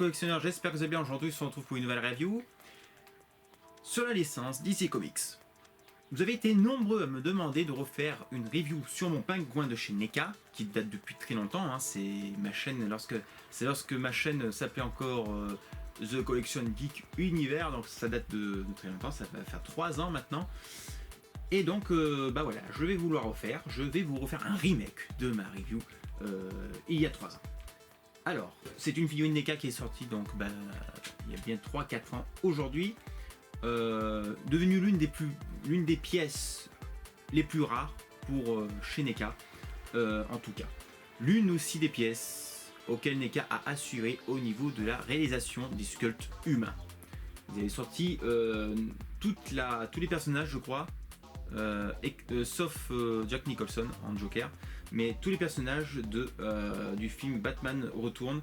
collectionneurs, j'espère que vous allez bien. Aujourd'hui, on se retrouve pour une nouvelle review sur la licence DC Comics. Vous avez été nombreux à me demander de refaire une review sur mon pingouin de chez NECA, qui date depuis très longtemps. Hein. C'est lorsque ma chaîne s'appelait encore The Collection Geek Universe, donc ça date de très longtemps, ça va faire 3 ans maintenant. Et donc, voilà, je vais vous le refaire. Je vais vous refaire un remake de ma review il y a 3 ans. Alors, c'est une figurine NECA qui est sortie donc il y a bien 3-4 ans aujourd'hui, devenue l'une des pièces les plus rares pour chez NECA, en tout cas. L'une aussi des pièces auxquelles NECA a assuré au niveau de la réalisation des sculptes humains. Ils avaient sorti tous les personnages, je crois, sauf Jack Nicholson en Joker, mais tous les personnages du film Batman Returns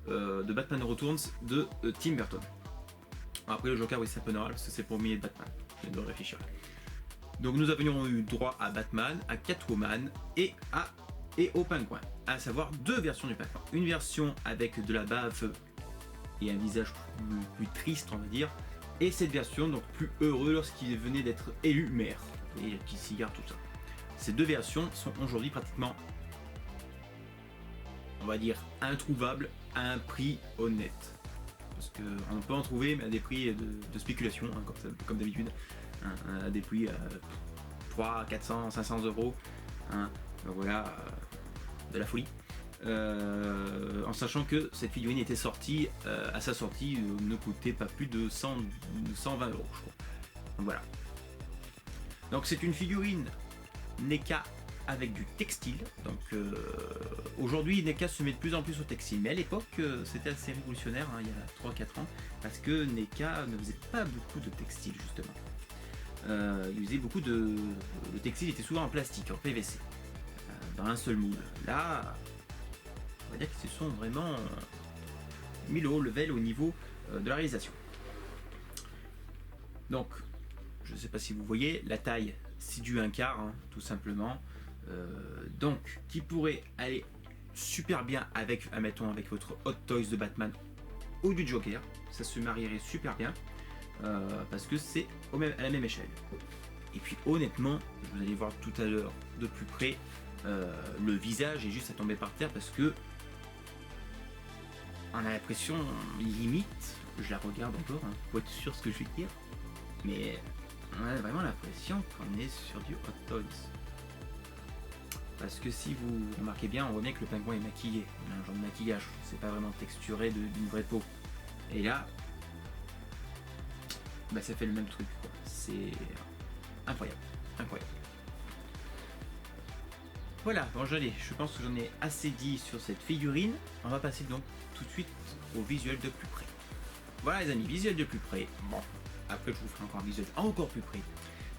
de Tim Burton. Après le Joker, oui, c'est un peu normal parce que c'est pour milieu de Batman, je dois réfléchir. Donc nous avions eu droit à Batman, à Catwoman et au Pingouin, à savoir 2 versions du Pingouin. Une version avec de la bave et un visage plus triste, on va dire, et cette version donc plus heureux lorsqu'il venait d'être élu maire, et les petits cigares, tout ça. Ces 2 versions sont aujourd'hui pratiquement, on va dire, introuvables à un prix honnête. Parce qu'on peut en trouver, mais à des prix de spéculation, hein, comme d'habitude, hein, à des prix 300, 400, 500 euros. Hein, donc voilà, de la folie. En sachant que cette figurine était sortie, à sa sortie, ne coûtait pas plus de 120 euros, je crois. Donc voilà. Donc c'est une figurine NECA avec du textile. Donc aujourd'hui NECA se met de plus en plus au textile, mais à l'époque c'était assez révolutionnaire, hein, il y a 3-4 ans, parce que NECA ne faisait pas beaucoup de textile justement. Il faisait beaucoup le textile était souvent en plastique, en PVC, dans un seul moule. Là, on va dire qu'ils se sont vraiment mis le haut level au niveau de la réalisation. Donc, je ne sais pas si vous voyez, la taille c'est du 1/4, hein, tout simplement. Donc, qui pourrait aller super bien avec, admettons, avec votre Hot Toys de Batman ou du Joker. Ça se marierait super bien parce que c'est à la même échelle. Et puis honnêtement, vous allez voir tout à l'heure de plus près, le visage est juste à tomber par terre parce que on a l'impression, limite, je la regarde encore, hein, pour être sûr de ce que je vais dire, mais on a vraiment l'impression qu'on est sur du Hot Toys. Parce que si vous remarquez bien, on voit bien que le pingouin est maquillé, il a un genre de maquillage, c'est pas vraiment texturé d'une vraie peau. Et là, ça fait le même truc, quoi. C'est incroyable, incroyable. Voilà, bon je pense que j'en ai assez dit sur cette figurine. On va passer donc tout de suite au visuel de plus près. Voilà les amis, visuel de plus près. Bon, après je vous ferai encore un visuel encore plus près.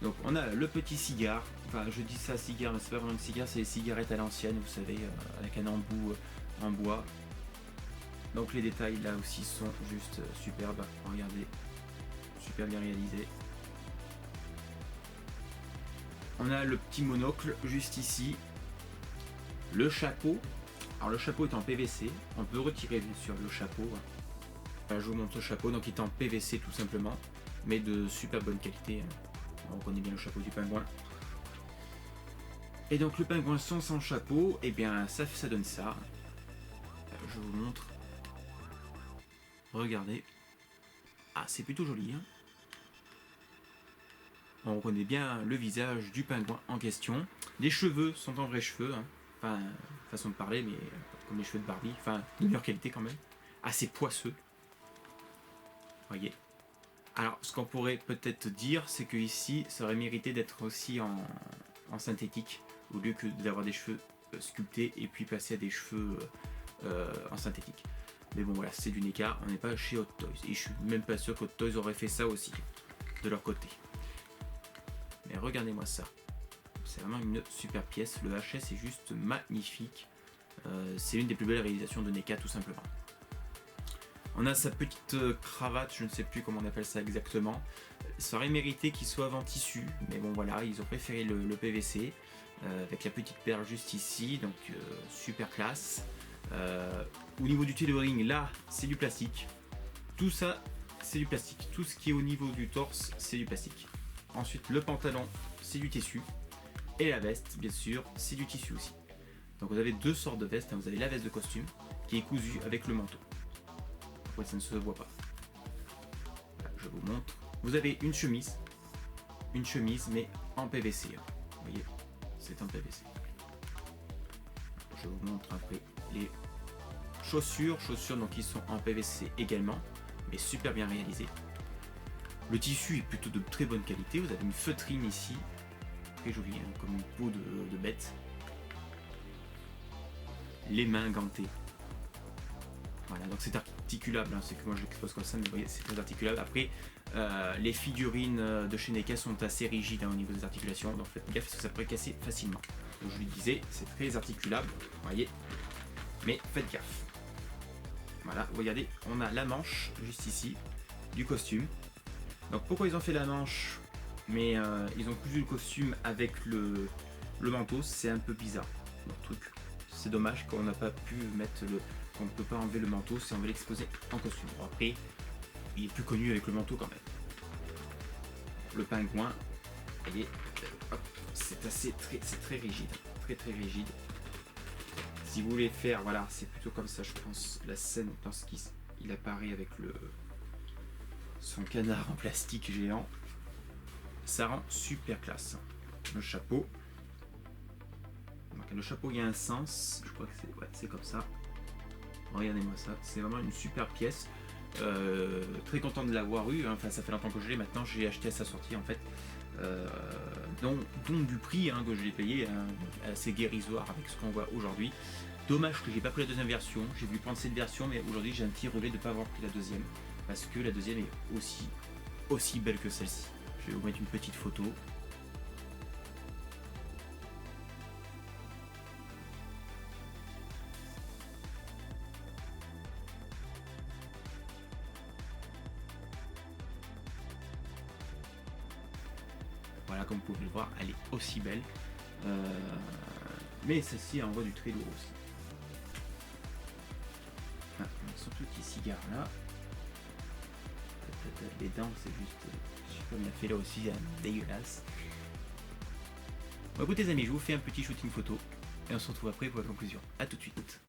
Donc on a le petit cigare, enfin je dis ça cigare, mais c'est pas vraiment une cigare, c'est les cigarettes à l'ancienne, vous savez, avec un embout en bois. Donc les détails là aussi sont juste superbes, regardez, super bien réalisé. On a le petit monocle juste ici, le chapeau. Alors le chapeau est en PVC, on peut retirer bien sûr le chapeau. Là, je vous montre le chapeau, donc il est en PVC tout simplement, mais de super bonne qualité. On connaît bien le chapeau du pingouin. Et donc le pingouin sans chapeau, et bien ça donne ça. Je vous montre. Regardez. Ah, c'est plutôt joli. Hein, on reconnaît bien le visage du pingouin en question. Les cheveux sont en vrais cheveux. Hein. Enfin, façon de parler, mais comme les cheveux de Barbie. Enfin, de meilleure qualité quand même. Assez poisseux. Voyez. Alors, ce qu'on pourrait peut-être dire, c'est que ici, ça aurait mérité d'être aussi en synthétique, au lieu que d'avoir des cheveux sculptés et puis passer à des cheveux en synthétique. Mais bon, voilà, c'est du NECA, on n'est pas chez Hot Toys. Et je suis même pas sûr que Hot Toys aurait fait ça aussi, de leur côté. Mais regardez-moi ça. C'est vraiment une super pièce. Le HS est juste magnifique. C'est l'une des plus belles réalisations de NECA, tout simplement. On a sa petite cravate, je ne sais plus comment on appelle ça exactement. Ça aurait mérité qu'il soit en tissu, mais bon voilà, ils ont préféré le PVC, avec la petite perle juste ici, donc super classe. Au niveau du tailoring, là c'est du plastique. Tout ça c'est du plastique. Tout ce qui est au niveau du torse c'est du plastique. Ensuite le pantalon c'est du tissu. Et la veste bien sûr c'est du tissu aussi. Donc vous avez deux sortes de vestes. Vous avez la veste de costume qui est cousue avec le manteau. Ouais, ça ne se voit pas. Voilà, je vous montre. Vous avez une chemise mais en PVC. Vous voyez, c'est en PVC. Je vous montre après les chaussures donc qui sont en PVC également, mais super bien réalisées. Le tissu est plutôt de très bonne qualité. Vous avez une feutrine ici, très jolie, hein, comme une peau de bête. Les mains gantées. Voilà, donc c'est articulable, hein, c'est que moi je l'expose comme ça, mais vous voyez, c'est très articulable. Après, les figurines de chez NECA sont assez rigides, hein, au niveau des articulations, donc faites gaffe parce que ça pourrait casser facilement. Donc je lui disais, c'est très articulable, vous voyez, mais faites gaffe. Voilà, regardez, on a la manche juste ici du costume. Donc pourquoi ils ont fait la manche, mais ils ont cousu le costume avec le manteau, c'est un peu bizarre leur truc. C'est dommage qu'on n'a pas pu mettre qu'on ne peut pas enlever le manteau si on veut l'exposer en costume. Bon, après, il est plus connu avec le manteau quand même. Le pingouin, vous voyez, c'est très rigide, très rigide. Si vous voulez faire, voilà, c'est plutôt comme ça, je pense, la scène lorsqu'il apparaît avec son canard en plastique géant, ça rend super classe. Le chapeau. Donc, le chapeau, il y a un sens, je crois que c'est comme ça. Regardez-moi ça, c'est vraiment une super pièce. Très content de l'avoir eu, hein. Enfin ça fait longtemps que je l'ai, maintenant j'ai acheté à sa sortie en fait. Donc du prix, hein, que je l'ai payé, hein, assez guérisoire avec ce qu'on voit aujourd'hui. Dommage que j'ai pas pris la deuxième version, j'ai voulu prendre cette version, mais aujourd'hui j'ai un petit regret de ne pas avoir pris la deuxième. Parce que la deuxième est aussi belle que celle-ci. Je vais vous mettre une petite photo. Voilà, comme vous pouvez le voir, elle est aussi belle. Mais celle-ci envoie du très lourd aussi. Ah, surtout les cigares là. Les dents, c'est juste. Je sais pas, on a fait là aussi, dégueulasse. Bon, écoutez les amis, je vous fais un petit shooting photo. Et on se retrouve après pour la conclusion. A tout de suite.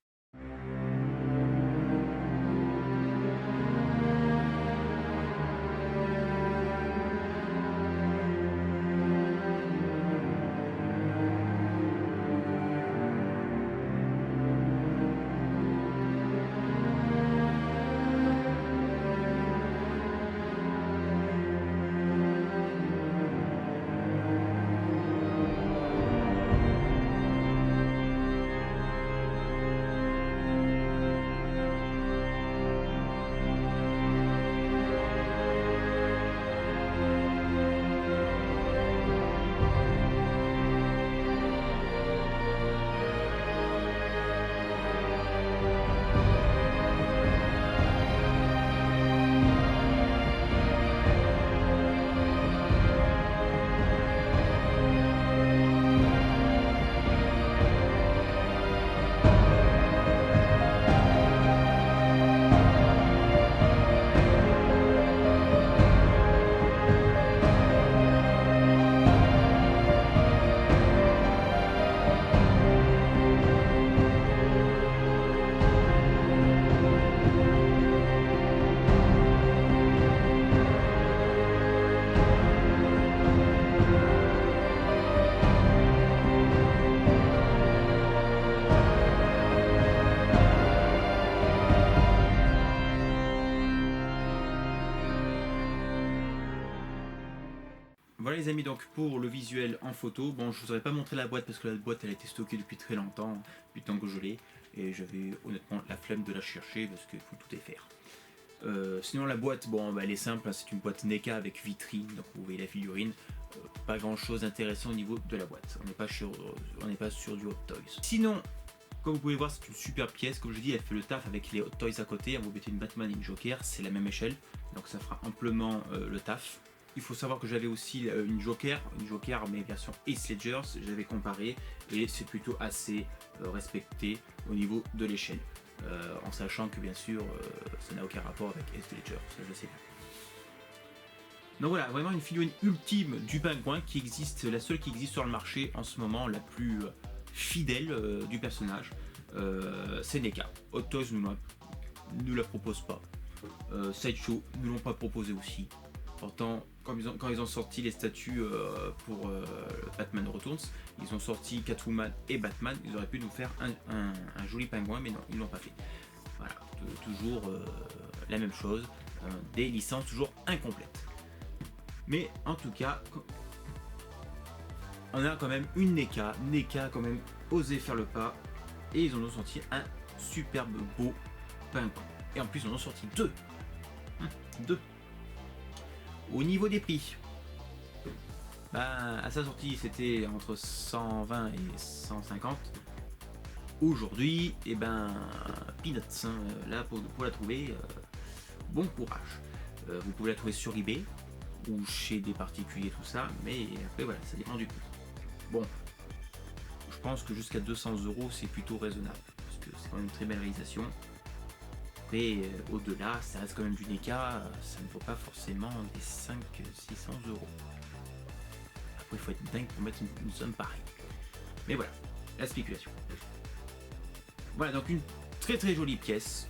Voilà les amis, donc pour le visuel en photo, bon je vous aurais pas montré la boîte parce que la boîte elle a été stockée depuis très longtemps, depuis le temps que je l'ai, et j'avais honnêtement la flemme de la chercher parce qu'il faut tout défaire. Sinon la boîte, bon bah, elle est simple, hein, c'est une boîte NECA avec vitrine, donc vous voyez la figurine, pas grand chose d'intéressant au niveau de la boîte, on n'est pas sur du Hot Toys. Sinon, comme vous pouvez voir, c'est une super pièce, comme je dis, elle fait le taf avec les Hot Toys à côté, vous mettez une Batman et une Joker, c'est la même échelle, donc ça fera amplement le taf. il faut savoir que j'avais aussi une Joker mais version Heath Ledger, j'avais comparé et c'est plutôt assez respecté au niveau de l'échelle. En sachant que bien sûr ça n'a aucun rapport avec Heath Ledger, ça je sais pas. Donc voilà, vraiment une figurine ultime du pingouin qui existe, la seule qui existe sur le marché en ce moment, la plus fidèle du personnage. C'est NECA. Hot Toys nous la propose pas. Sideshow nous l'ont pas proposé aussi. Pourtant, quand ils ont sorti les statues pour Batman Returns, ils ont sorti Catwoman et Batman. Ils auraient pu nous faire un joli pingouin, mais non, ils l'ont pas fait. Voilà, toujours la même chose, des licences toujours incomplètes. Mais en tout cas, on a quand même une NECA. NECA a quand même osé faire le pas et ils en ont sorti un superbe beau pingouin. Et en plus, ils en ont sorti deux. Deux. Au niveau des prix, à sa sortie, c'était entre 120 et 150. Aujourd'hui, peanuts. Là, pour la trouver, bon courage. Vous pouvez la trouver sur eBay ou chez des particuliers, tout ça, mais après voilà, ça dépend du prix. Bon, je pense que jusqu'à 200 € c'est plutôt raisonnable, parce que c'est quand même une très belle réalisation. Après, au-delà, ça reste quand même du NECA, ça ne vaut pas forcément des 500-600 €. Après, il faut être dingue pour mettre une somme pareille. Mais voilà, la spéculation. Voilà, donc une très très jolie pièce.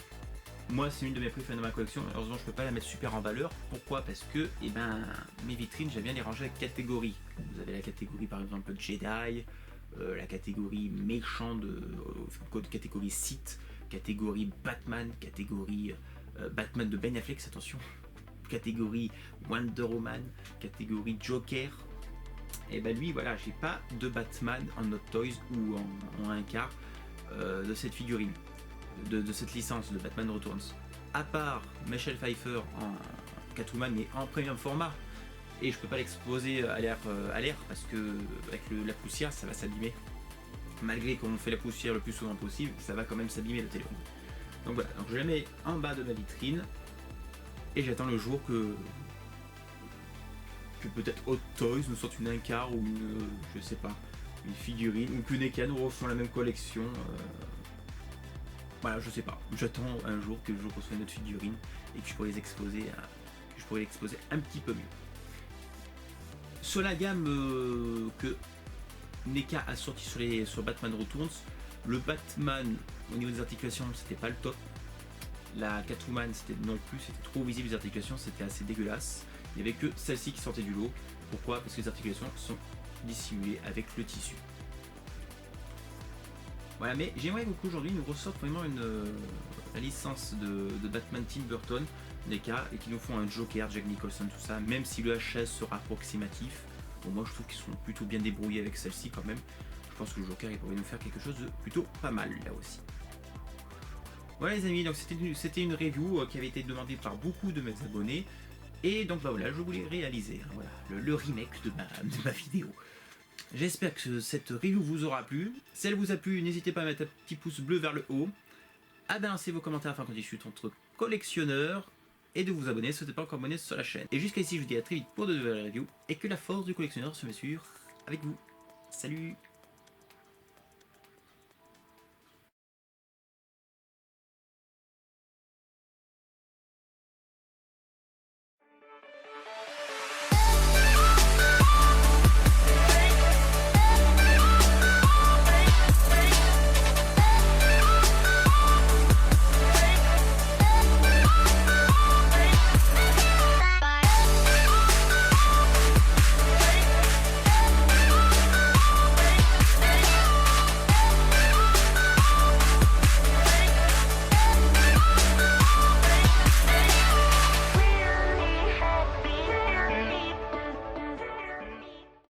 Moi, c'est une de mes préférées de ma collection. Heureusement, je peux pas la mettre super en valeur. Pourquoi? Parce que mes vitrines, j'aime bien les ranger avec catégorie. Vous avez la catégorie par exemple Jedi, la catégorie méchant catégorie Sith, catégorie Batman, catégorie Batman de Ben Affleck, attention, catégorie Wonder Woman, catégorie Joker. Et lui, voilà, j'ai pas de Batman en Hot Toys ou en un quart de cette figurine. De cette licence de Batman Returns, à part Michelle Pfeiffer en Catwoman mais en premium format, et je peux pas l'exposer à l'air parce que avec la poussière ça va s'abîmer, malgré qu'on fait la poussière le plus souvent possible, ça va quand même s'abîmer le téléphone. Donc voilà, donc je la mets en bas de ma vitrine et j'attends le jour que peut-être Hot Toys nous sorte une incar ou je sais pas, une figurine, ou que NECA nous refont la même collection. Voilà, je sais pas. J'attends un jour que je reçois une autre figurine et que je pourrais l'exposer un petit peu mieux. Sur la gamme que NECA a sorti sur Batman Returns, le Batman au niveau des articulations c'était pas le top. La Catwoman c'était non plus, c'était trop visible, les articulations c'était assez dégueulasse. Il n'y avait que celle-ci qui sortait du lot. Pourquoi? Parce que les articulations sont dissimulées avec le tissu. Voilà, mais j'aimerais beaucoup aujourd'hui nous ressortent vraiment la licence de Batman Tim Burton, NECA, et qui nous font un Joker, Jack Nicholson, tout ça, même si le HS sera approximatif. Bon, moi je trouve qu'ils sont plutôt bien débrouillés avec celle-ci quand même. Je pense que le Joker il pourrait nous faire quelque chose de plutôt pas mal là aussi. Voilà les amis, donc c'était une review qui avait été demandée par beaucoup de mes abonnés. Et donc voilà, je voulais réaliser voilà, le remake de ma vidéo. J'espère que cette review vous aura plu. Si elle vous a plu, n'hésitez pas à mettre un petit pouce bleu vers le haut, à balancer vos commentaires afin qu'on discute entre collectionneurs, et de vous abonner si vous n'êtes pas encore abonné sur la chaîne. Et jusqu'à ici, je vous dis à très vite pour de nouvelles reviews, et que la force du collectionneur se mesure avec vous. Salut!